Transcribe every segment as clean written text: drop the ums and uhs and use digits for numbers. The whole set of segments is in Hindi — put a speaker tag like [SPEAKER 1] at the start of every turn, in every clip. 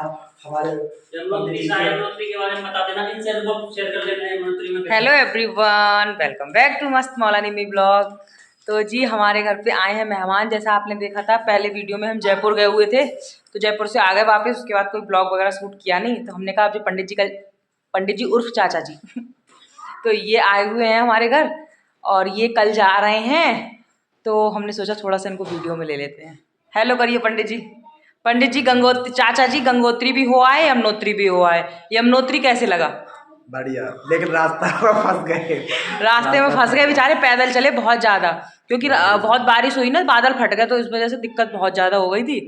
[SPEAKER 1] हमारे
[SPEAKER 2] यमुनोत्री के बारे में बता देना, इनसे अनुभव शेयर कर लेना यमुनोत्री में।
[SPEAKER 3] Hello everyone, welcome back to Mast Maulani blog. तो जी हमारे घर पे आए हैं मेहमान। जैसा आपने देखा था पहले वीडियो में, हम जयपुर गए हुए थे, तो जयपुर से आ गए वापस। उसके बाद कोई ब्लॉग वगैरह शूट किया नहीं, तो हमने कहा अब जो पंडित जी उर्फ चाचा जी तो ये आए हुए हैं हमारे घर और ये कल जा रहे हैं, तो हमने सोचा थोड़ा सा इनको वीडियो में ले लेते हैं। हेलो करिए पंडित जी। पंडित जी गंगोत्री, चाचा जी गंगोत्री भी हो आए, यमुनोत्री भी हो आए। यमुनोत्री कैसे लगा?
[SPEAKER 1] बढ़िया, लेकिन रास्ता में फंस गए।
[SPEAKER 3] रास्ते में फंस गए बेचारे, पैदल चले बहुत ज़्यादा, क्योंकि बहुत बारिश हुई ना, बादल फट गए, तो इस वजह से दिक्कत बहुत ज़्यादा हो गई थी।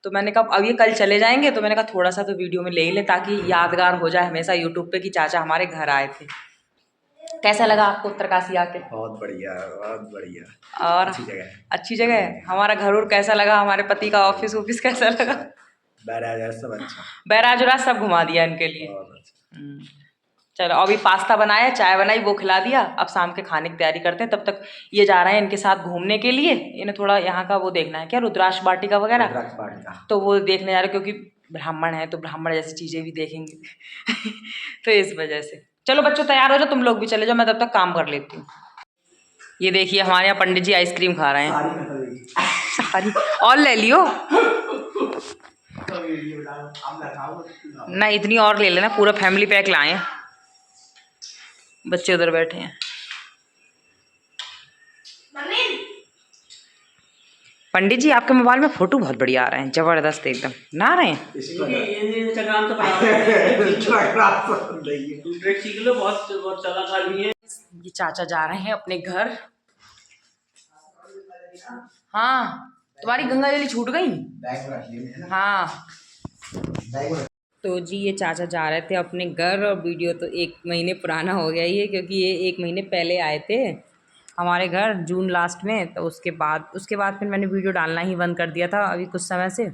[SPEAKER 3] तो मैंने कहा अब ये कल चले जाएंगे, तो मैंने कहा थोड़ा सा तो वीडियो में ले ही ले, ताकि यादगार हो जाए हमेशा यूट्यूब पे कि चाचा हमारे घर आए थे। कैसा लगा आपको उत्तरकाशी आके?
[SPEAKER 1] बहुत बढ़िया, बहुत बढ़िया।
[SPEAKER 3] और
[SPEAKER 1] अच्छी जगह है।
[SPEAKER 3] अच्छी जगह है। हमारा घर और कैसा लगा? हमारे पति का ऑफिस ऑफिस कैसा लगा?
[SPEAKER 1] बैराज सब अच्छा,
[SPEAKER 3] बैराज उराज सब घुमा दिया इनके लिए।
[SPEAKER 1] बहुत अच्छा।
[SPEAKER 3] चलो अभी पास्ता बनाया, चाय बनाई, वो खिला दिया। अब शाम के खाने की तैयारी करते हैं। तब तक ये जा रहे हैं इनके साथ घूमने के लिए। इन्हें थोड़ा यहाँ का वो देखना है, क्या रुद्राक्ष वाटिका वगैरह, तो वो देखने जा रहे, क्योंकि ब्राह्मण है तो ब्राह्मण जैसी चीज़ें भी देखेंगे तो इस वजह से। चलो बच्चों तैयार हो जाओ, तुम लोग भी चले जाओ, मैं तब तक काम कर लेती हूँ। ये देखिए हमारे यहाँ पंडित जी आइसक्रीम खा रहे हैं। सारी और ले लियो ना, इतनी और ले लेना, पूरा फैमिली पैक लाए हैं। बच्चे उधर बैठे हैं। पंडित जी आपके मोबाइल में फोटो बहुत बढ़िया आ रहे हैं, जबरदस्त एकदम। ना आ रहे हैं
[SPEAKER 2] इंस्टाग्राम सीख लो, बहुत चला है।
[SPEAKER 3] ये चाचा जा रहे हैं अपने घर। हाँ तुम्हारी गंगा जली छूट गई। हाँ तो जी ये चाचा जा रहे थे अपने घर, और वीडियो तो 1 महीने पुराना हो गया ये, क्योंकि ये 1 महीने पहले आए थे हमारे घर, जून लास्ट में। तो उसके बाद फिर मैंने वीडियो डालना ही बंद कर दिया था अभी कुछ समय से,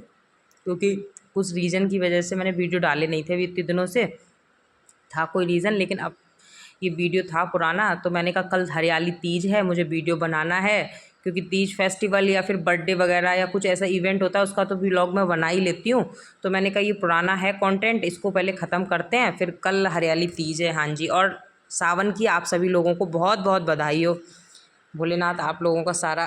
[SPEAKER 3] क्योंकि कुछ रीज़न की वजह से मैंने वीडियो डाले नहीं थे अभी इतने दिनों से, था कोई रीज़न। लेकिन अब ये वीडियो था पुराना, तो मैंने कहा कल हरियाली तीज है, मुझे वीडियो बनाना है, क्योंकि तीज फेस्टिवल या फिर बर्थडे वगैरह या कुछ ऐसा इवेंट होता है उसका तो व्लॉग मैं बना ही लेती हूँ। तो मैंने कहा ये पुराना है कंटेंट, इसको पहले ख़त्म करते हैं, फिर कल हरियाली तीज है। हाँ जी, और सावन की आप सभी लोगों को बहुत बहुत बधाई हो। भोलेनाथ आप लोगों का सारा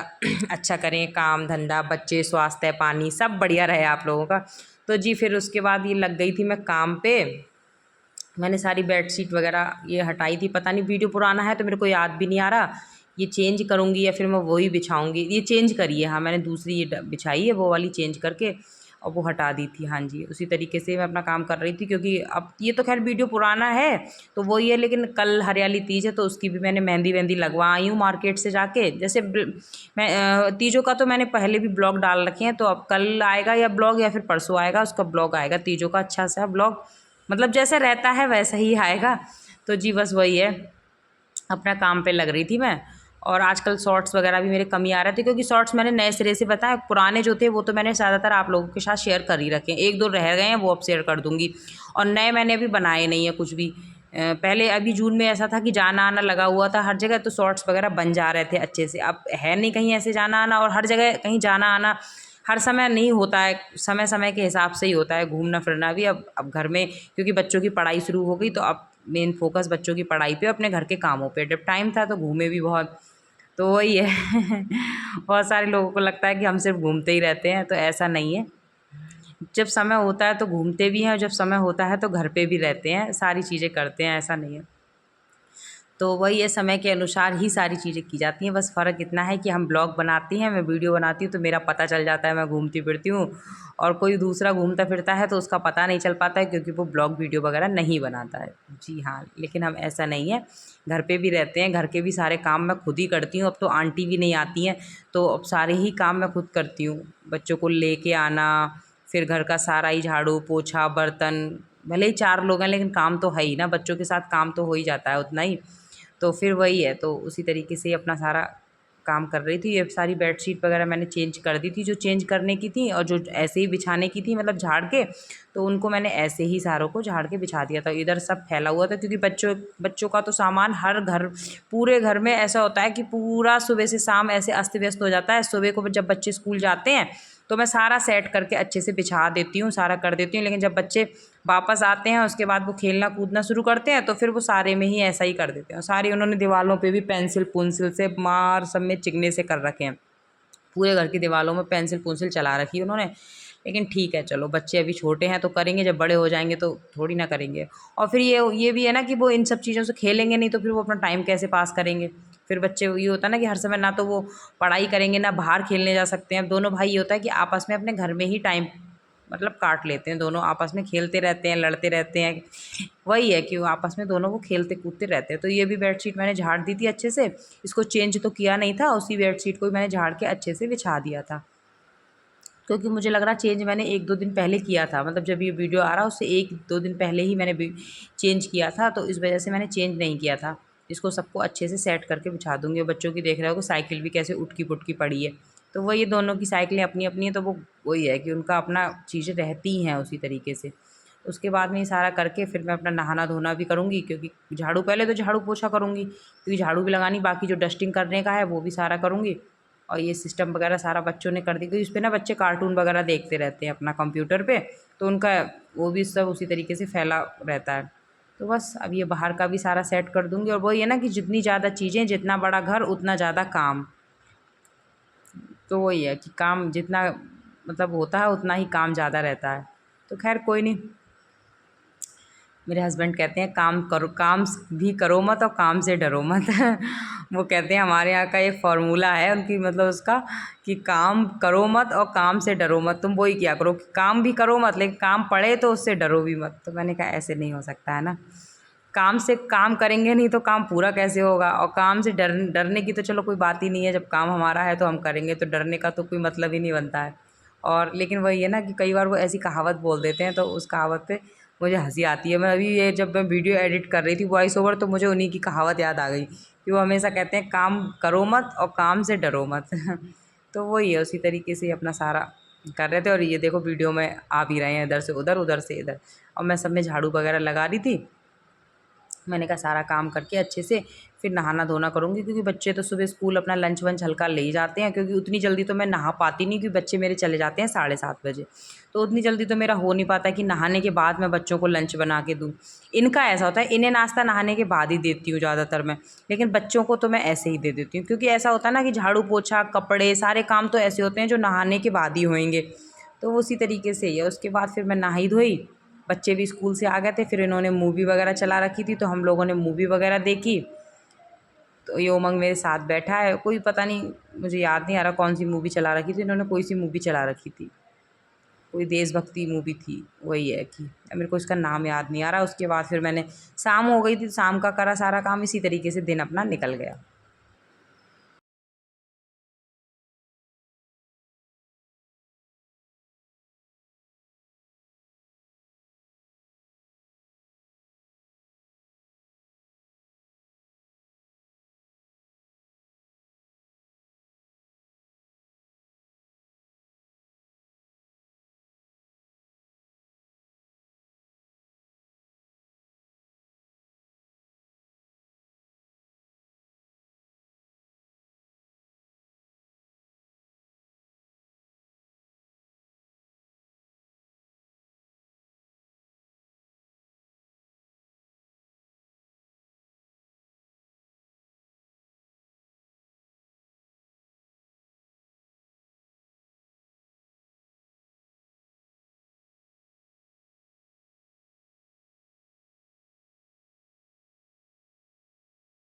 [SPEAKER 3] अच्छा करें, काम धंधा, बच्चे, स्वास्थ्य, पानी सब बढ़िया रहे आप लोगों का। तो जी फिर उसके बाद ये लग गई थी मैं काम पे। मैंने सारी बेडशीट वगैरह ये हटाई थी। पता नहीं वीडियो पुराना है तो मेरे को याद भी नहीं आ रहा, ये चेंज करूँगी या फिर मैं वही बिछाऊँगी। ये चेंज करी है, हाँ मैंने दूसरी ये बिछाई है, वो वाली चेंज करके और वो हटा दी थी। हाँ जी उसी तरीके से मैं अपना काम कर रही थी, क्योंकि अब ये तो खैर वीडियो पुराना है तो वही है, लेकिन कल हरियाली तीज है तो उसकी भी मैंने मेहंदी वेंदी लगवा आई हूँ मार्केट से जाके। जैसे मैं तीजों का तो मैंने पहले भी ब्लॉग डाल रखे हैं, तो अब कल आएगा या ब्लॉग या फिर परसों आएगा उसका ब्लॉग आएगा तीजों का, अच्छा सा ब्लॉग, मतलब जैसे रहता है वैसा ही आएगा। तो जी बस वही है, अपना काम पे लग रही थी मैं। और आजकल शॉर्ट्स वगैरह भी मेरे कम ही आ रहे थे, क्योंकि शॉर्ट्स मैंने नए सिरे से बताया, पुराने जो थे वो तो मैंने ज़्यादातर आप लोगों के साथ शेयर कर ही रखे हैं, 1-2 रह गए हैं वो अब शेयर कर दूँगी। और नए मैंने अभी बनाए नहीं है कुछ भी। पहले अभी जून में ऐसा था कि जाना आना लगा हुआ था हर जगह, तो शॉर्ट्स वगैरह बन जा रहे थे अच्छे से। अब है नहीं कहीं ऐसे जाना आना, और हर जगह कहीं जाना आना हर समय नहीं होता है, समय समय के हिसाब से ही होता है घूमना फिरना भी। अब घर में क्योंकि बच्चों की पढ़ाई शुरू हो गई, तो अब मेन फोकस बच्चों की पढ़ाई पे, अपने घर के कामों पे। जब टाइम था तो घूमे भी बहुत, तो वही है बहुत सारे लोगों को लगता है कि हम सिर्फ घूमते ही रहते हैं, तो ऐसा नहीं है। जब समय होता है तो घूमते भी हैं, और जब समय होता है तो घर पे भी रहते हैं, सारी चीज़ें करते हैं, ऐसा नहीं है। तो वही है, समय के अनुसार ही सारी चीज़ें की जाती हैं। बस फ़र्क इतना है कि हम ब्लॉग बनाती हैं, मैं वीडियो बनाती हूँ, तो मेरा पता चल जाता है मैं घूमती फिरती हूँ, और कोई दूसरा घूमता फिरता है तो उसका पता नहीं चल पाता है, क्योंकि वो ब्लॉग वीडियो वगैरह नहीं बनाता है। जी हाँ, लेकिन हम ऐसा नहीं है, घर पे भी रहते हैं, घर के भी सारे काम मैं खुद ही करती हूँ। अब तो आंटी भी नहीं आती हैं, तो अब सारे ही काम मैं खुद करती हूँ। बच्चों को लेके आना, फिर घर का सारा ही झाड़ू पोछा बर्तन, भले ही 4 लोग हैं लेकिन काम तो है ही ना, बच्चों के साथ काम तो हो ही जाता है उतना ही। तो फिर वही है, तो उसी तरीके से अपना सारा काम कर रही थी। ये सारी बेडशीट वगैरह मैंने चेंज कर दी थी जो चेंज करने की थी, और जो ऐसे ही बिछाने की थी मतलब झाड़ के, तो उनको मैंने ऐसे ही सारों को झाड़ के बिछा दिया था। इधर सब फैला हुआ था, क्योंकि बच्चों का तो सामान हर घर, पूरे घर में ऐसा होता है कि पूरा सुबह से शाम ऐसे अस्त व्यस्त हो जाता है। सुबह को जब बच्चे स्कूल जाते हैं तो मैं सारा सेट करके अच्छे से बिछा देती हूँ, सारा कर देती हूँ। लेकिन जब बच्चे वापस आते हैं उसके बाद वो खेलना कूदना शुरू करते हैं तो फिर वो सारे में ही ऐसा ही कर देते हैं। सारी उन्होंने दीवारों पे भी पेंसिल पुंसिल से मार सब में चिकने से कर रखे हैं, पूरे घर की दीवारों में पेंसिल पुंसिल चला रखी है उन्होंने। लेकिन ठीक है चलो, बच्चे अभी छोटे हैं तो करेंगे, जब बड़े हो जाएंगे तो थोड़ी ना करेंगे। और फिर ये भी है ना कि वो इन सब चीज़ों से खेलेंगे नहीं तो फिर वो अपना टाइम कैसे पास करेंगे। फिर बच्चे ये होता है ना कि हर समय ना तो वो पढ़ाई करेंगे ना बाहर खेलने जा सकते हैं। अब दोनों भाई ये होता है कि आपस में अपने घर में ही टाइम मतलब काट लेते हैं, दोनों आपस में खेलते रहते हैं, लड़ते रहते हैं। वही है कि वो आपस में दोनों वो खेलते कूदते रहते हैं। तो ये भी बेडशीट मैंने झाड़ दी थी अच्छे से, इसको चेंज तो किया नहीं था, उसी बेडशीट को भी मैंने झाड़ के अच्छे से बिछा दिया था। क्योंकि मुझे लग रहा चेंज मैंने 1-2 दिन पहले किया था, मतलब जब ये वीडियो आ रहा उससे 1-2 दिन पहले ही मैंने चेंज किया था, तो इस वजह से मैंने चेंज नहीं किया था। इसको सबको अच्छे से सेट करके बिछा दूँगी। बच्चों की देख रहे हो कि साइकिल भी कैसे उटकी पुटकी पड़ी है, तो वो ये दोनों की साइकिलें अपनी अपनी है, तो वो वही है कि उनका अपना चीज़ें रहती हैं उसी तरीके से। उसके बाद में ये सारा करके फिर मैं अपना नहाना धोना भी करूँगी, क्योंकि झाड़ू पहले तो झाड़ू पोछा करूँगी क्योंकि झाड़ू भी लगानी, बाकी जो डस्टिंग करने का है वो भी सारा करूँगी। और ये सिस्टम वगैरह सारा बच्चों ने कर दी, क्योंकि इस पर ना बच्चे कार्टून वगैरह देखते रहते हैं अपना कंप्यूटर पे, तो उनका वो भी सब उसी तरीके से फैला रहता है। तो बस अब ये बाहर का भी सारा सेट कर दूँगी। और वही है ना कि जितनी ज़्यादा चीज़ें, जितना बड़ा घर उतना ज़्यादा काम। तो वही है कि काम जितना मतलब होता है उतना ही काम ज़्यादा रहता है। तो खैर कोई नहीं, मेरे हस्बैंड कहते हैं काम करो, काम भी करो मत और काम से डरो मत। वो कहते हैं हमारे यहाँ का एक फ़ॉर्मूला है उनकी, मतलब उसका कि काम करो मत और काम से डरो मत। तुम वही किया करो कि काम भी करो मत लेकिन काम पड़े तो उससे डरो भी मत। तो मैंने कहा ऐसे नहीं हो सकता है ना, काम से काम करेंगे नहीं तो काम पूरा कैसे होगा। और काम से डरने की तो चलो कोई बात ही नहीं है, जब काम हमारा है तो हम करेंगे, तो डरने का तो कोई मतलब ही नहीं बनता है। और लेकिन वही है ना कि कई बार वो ऐसी कहावत बोल देते हैं तो उस कहावत पे मुझे हंसी आती है। मैं अभी ये जब मैं वीडियो एडिट कर रही थी वॉइस ओवर, तो मुझे उन्हीं की कहावत याद आ गई कि वो हमेशा कहते हैं काम करो मत और काम से डरो मत। तो वही है, उसी तरीके से अपना सारा कर रहे थे। और ये देखो वीडियो में आ भी रहे हैं इधर से उधर, उधर से इधर। और मैं सब में झाड़ू वगैरह लगा रही थी। मैंने कहा सारा काम करके अच्छे से फिर नहाना धोना करूँगी, क्योंकि बच्चे तो सुबह स्कूल अपना लंच वंच हल्का ले ही जाते हैं। क्योंकि उतनी जल्दी तो मैं नहा पाती नहीं, क्योंकि बच्चे मेरे चले जाते हैं 7:30 बजे, तो उतनी जल्दी तो मेरा हो नहीं पाता कि नहाने के बाद मैं बच्चों को लंच बना के दूँ। इनका ऐसा होता है, इन्हें नाश्ता नहाने के बाद ही देती हूँ ज़्यादातर मैं, लेकिन बच्चों को तो मैं ऐसे ही दे देती हूँ। क्योंकि ऐसा होता है ना कि झाड़ू पोछा कपड़े सारे काम तो ऐसे होते हैं जो नहाने के बाद ही होंगे, तो उसी तरीके से ही है। उसके बाद फिर मैं नहाई धोई, बच्चे भी स्कूल से आ गए थे, फिर इन्होंने मूवी वगैरह चला रखी थी तो हम लोगों ने मूवी वगैरह देखी। तो ये उमंग मेरे साथ बैठा है, कोई पता नहीं मुझे याद नहीं आ रहा कौन सी मूवी चला रखी थी इन्होंने, कोई सी मूवी चला रखी थी, कोई देशभक्ति मूवी थी। वही है कि मेरे को इसका नाम याद नहीं आ रहा। उसके बाद फिर मैंने शाम हो गई थी, शाम का करा सारा काम, इसी तरीके से दिन अपना निकल गया।